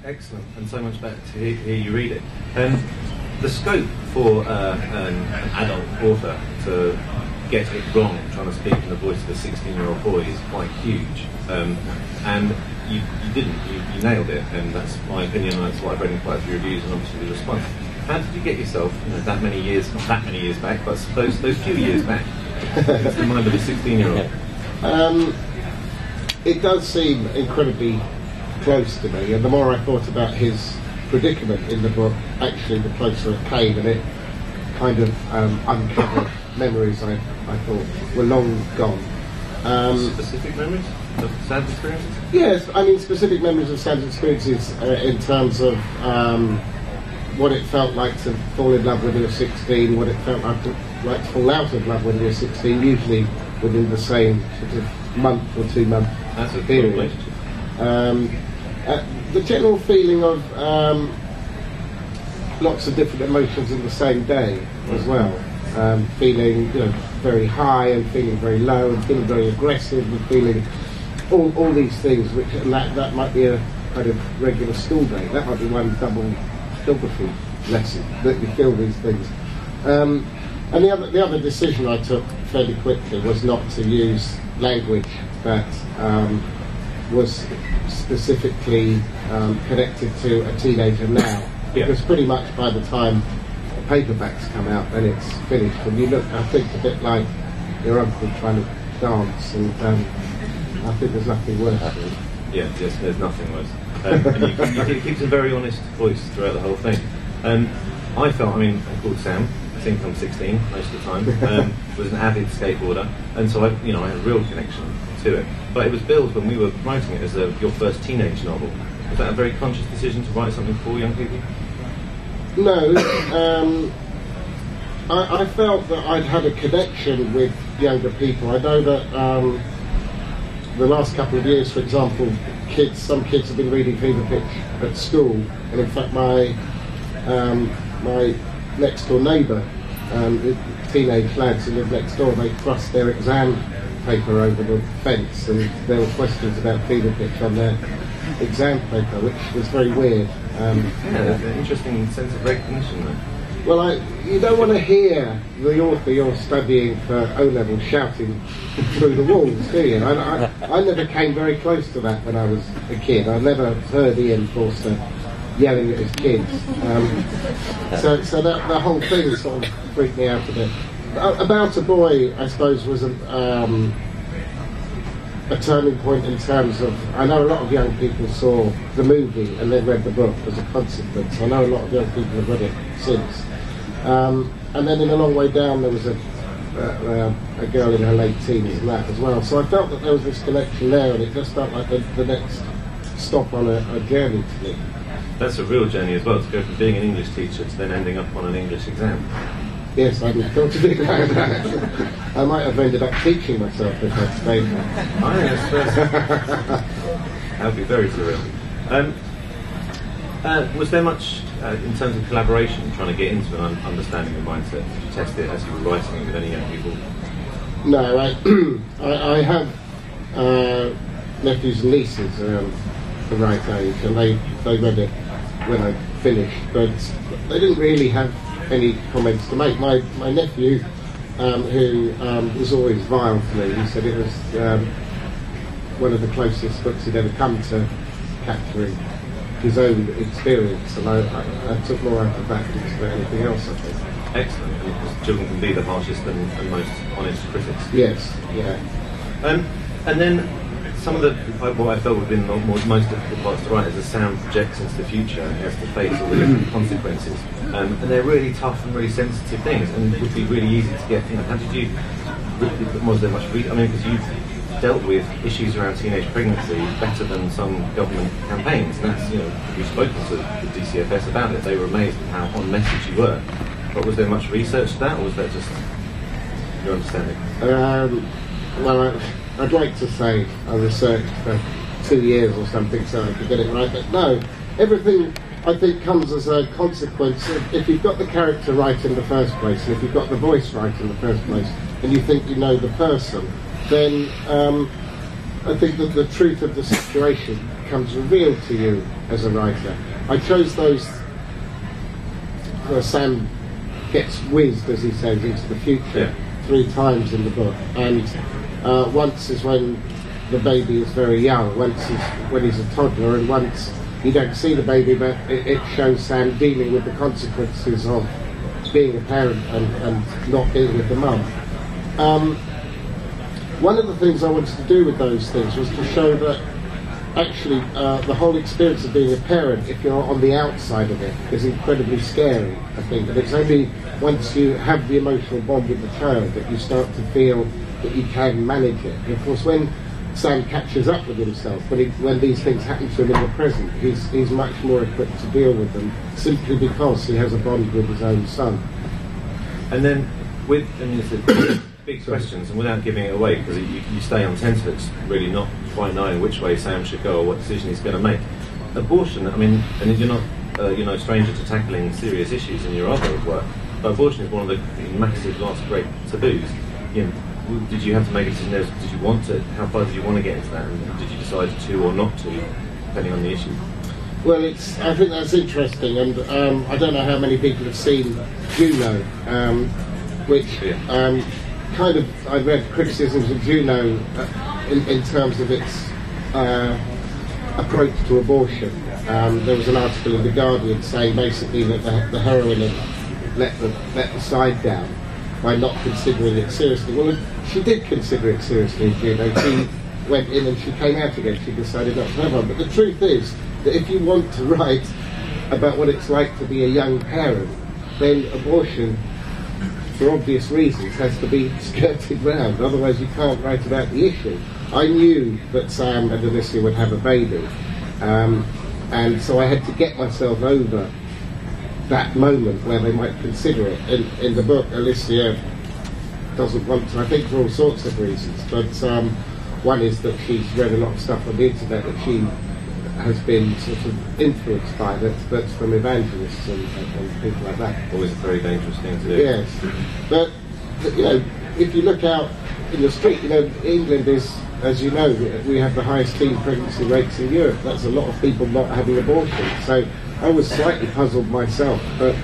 excellent, and so much better to hear you read it. The scope for an adult author to get it wrong, trying to speak in the voice of a 16-year-old boy, is quite huge. And you didn't. You nailed it, and that's my opinion, and that's what I've read in quite a few reviews, and obviously the response. How did you get yourself, that many years, not that many years back, but those few years back, into the mind of a 16-year-old? It does seem incredibly close to me, and the more I thought about his predicament in the book, actually the closer it came, and it kind of uncovered memories I thought were long gone. Specific memories of sad experiences? Yes, I mean specific memories of sad experiences in terms of what it felt like to fall in love when you were 16, what it felt like to fall out of love when you were 16, usually within the same sort of month or 2 month period. The general feeling of lots of different emotions in the same day as well. Feeling very high and feeling very low and feeling very aggressive and feeling all these things, and that might be a kind of regular school day. That might be one double geography lesson that you feel these things. And the other decision I took fairly quickly was not to use language that was specifically connected to a teenager now, because pretty much by the time the paperbacks come out, then it's finished, and you look, I think, a bit like your uncle trying to dance, and I think there's nothing worse. Yes, there's nothing worse. And you keep a very honest voice throughout the whole thing. I felt, I'm called Sam, I think I'm 16 most of the time, was an avid skateboarder, and so I had a real connection to it. But it was billed when we were writing it as your first teenage novel. Was that a very conscious decision to write something for young people? No, I felt that I'd had a connection with younger people. I know that the last couple of years, for example, some kids have been reading Fever Pitch at school, and in fact my next door neighbour, teenage lads who live next door, they thrust their exam paper over the fence, and there were questions about Fever Pitch on their exam paper, which was very weird. There's an interesting sense of recognition there. Well, you don't want to hear the author you're studying for O-level shouting through the walls, do you? I never came very close to that when I was a kid. I never heard Ian Forster yelling at his kids. So that the whole thing sort of freaked me out a bit. About a Boy, I suppose, was a turning point in terms of, I know a lot of young people saw the movie and then read the book as a consequence. I know a lot of young people have read it since. And then in A Long Way Down there was a girl in her late teens and that as well. So I felt that there was this connection there, and it just felt like the next stop on a journey to me. That's a real journey as well, to go from being an English teacher to then ending up on an English exam. Yes, I hadn't thought of it like that. I might have ended up teaching myself if I'd stayed there. That would be very surreal. Was there much, in terms of collaboration, trying to get into an understanding of mindset? Did you test it as you were writing it with any young people? No, I have nephews and nieces around the right age, and they read it when I finished, but they didn't really have any comments to make. My nephew, who was always vile to me, he said it was one of the closest books he'd ever come to capturing his own experience, and I took more out of that than anything else, I think. Excellent, because children can be the harshest and most honest critics. Yes, yeah. And then some of what I felt would have been the most difficult parts to write is as Sam projects into the future and he has to face all the different consequences. And they're really tough and really sensitive things, and it would be really easy to get, how did you, was there much reason? Because you've dealt with issues around teenage pregnancy better than some government campaigns, and that's, we've spoken to the DCFS about it. They were amazed at how on message you were. But was there much research to that, or was that just your understanding? Well, I'd like to say I researched for 2 years or something so I could get it right, but no, everything I think comes as a consequence of, if you've got the character right in the first place, and if you've got the voice right in the first place, and you think you know the person, then I think that the truth of the situation becomes revealed to you as a writer. I chose those where Sam gets whizzed, as he says, into the future 3 times in the book, and once is when the baby is very young, once is when he's a toddler, and once you don't see the baby, but it shows Sam dealing with the consequences of being a parent and not being with the mum. One of the things I wanted to do with those things was to show that actually the whole experience of being a parent, if you're on the outside of it, is incredibly scary, I think. And it's only once you have the emotional bond with the child that you start to feel that you can manage it. And of course, when Sam catches up with himself, when these things happen to him in the present, he's much more equipped to deal with them, simply because he has a bond with his own son. And then, it's big questions, and without giving it away, because you stay on tenterhooks, really not quite knowing which way Sam should go or what decision he's going to make. Abortion, and you're not no stranger to tackling serious issues in your other work, but abortion is one of the massive last great taboos. Did you have to make a decision? Did you want to? How far did you want to get into that? And did you decide to or not to, depending on the issue? Well, I think that's interesting, and I don't know how many people have seen Juno, which kind of, I read criticisms of Juno in terms of its approach to abortion. There was an article in The Guardian saying basically that the heroine had let the side down by not considering it seriously. Well, she did consider it seriously, Juno. She went in and she came out again. She decided not to have one. But the truth is that if you want to write about what it's like to be a young parent, then abortion, for obvious reasons, has to be skirted round. Otherwise you can't write about the issue. I knew that Sam and Alicia would have a baby, and so I had to get myself over that moment where they might consider it. In the book, Alicia doesn't want to, I think for all sorts of reasons, but one is that she's read a lot of stuff on the internet that she has been sort of influenced by, that's from evangelists and people like that. Always a very dangerous thing to do. Yes, but if you look out in the street, England is, as you know, we have the highest teen pregnancy rates in Europe. That's a lot of people not having abortions. So I was slightly puzzled myself, but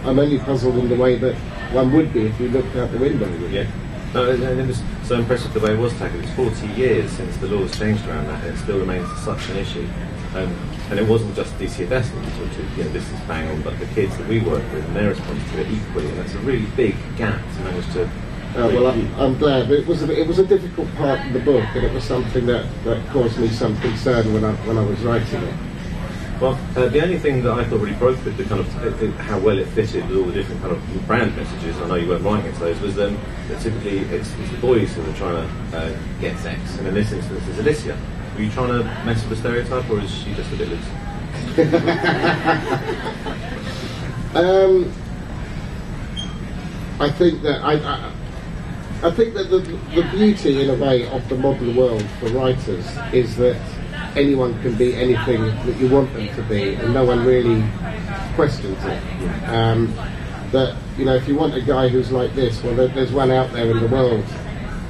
I'm only puzzled in the way that one would be if you looked out the window. Yeah. No, and it was so impressive the way it was tackled. It's 40 years since the laws changed around that, and it still remains such an issue. And it wasn't just DCFS that we talked to, this is bang on, but the kids that we work with and their response to it equally, and that's a really big gap to manage to... well, I'm glad. It was a difficult part of the book, and it was something that caused me some concern when I was writing it. Well, the only thing that I thought really broke with the kind of how well it fitted with all the different kind of brand messages, I know you weren't writing into those, was that typically it's the boys who are trying to get sex, and in this instance it's Alicia. Were you trying to mess with the stereotype, or is she just a bit loose? I think that I think that the beauty, in a way, of the modern world for writers is that anyone can be anything that you want them to be, and no one really questions it. That if you want a guy who's like this, well, there's one out there in the world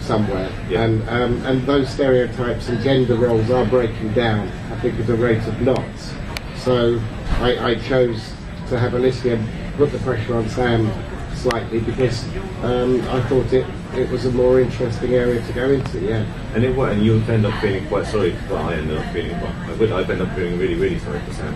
somewhere, and those stereotypes and gender roles are breaking down, I think, at a rate of knots. So I chose to have Alicia put the pressure on Sam slightly because I thought it was a more interesting area to go into, And you end up feeling quite sorry. Well, I ended up feeling. I'd end up feeling really, really sorry for Sam.